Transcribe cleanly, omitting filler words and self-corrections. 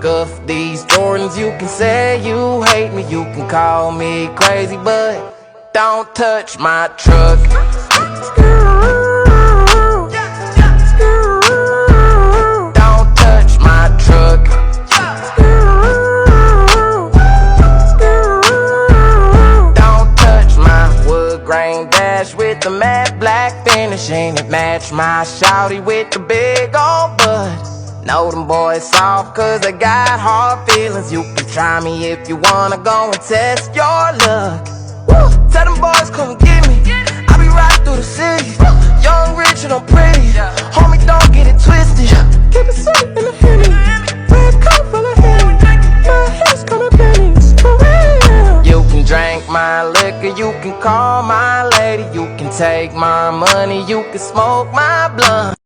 scuff these Jordans. You can say you hate me, you can call me crazy, but don't touch my truck. Don't touch my truck. Don't touch my wood grain dash with the matte black finish. Ain't it match my shawty with the big old butt? Know them boys soft cause they got hard feelings. You can try me if you wanna go and test your luck. Woo! Tell them boys come get me. I be riding through the city. Young, rich, and I'm pretty. Homie, don't get it twisted. Keep it sweet in the Henny. Red cup full of Henny. My hair's coming pennies. For real. You can drink my liquor. You can call my lady. You can take my money. You can smoke my blunt.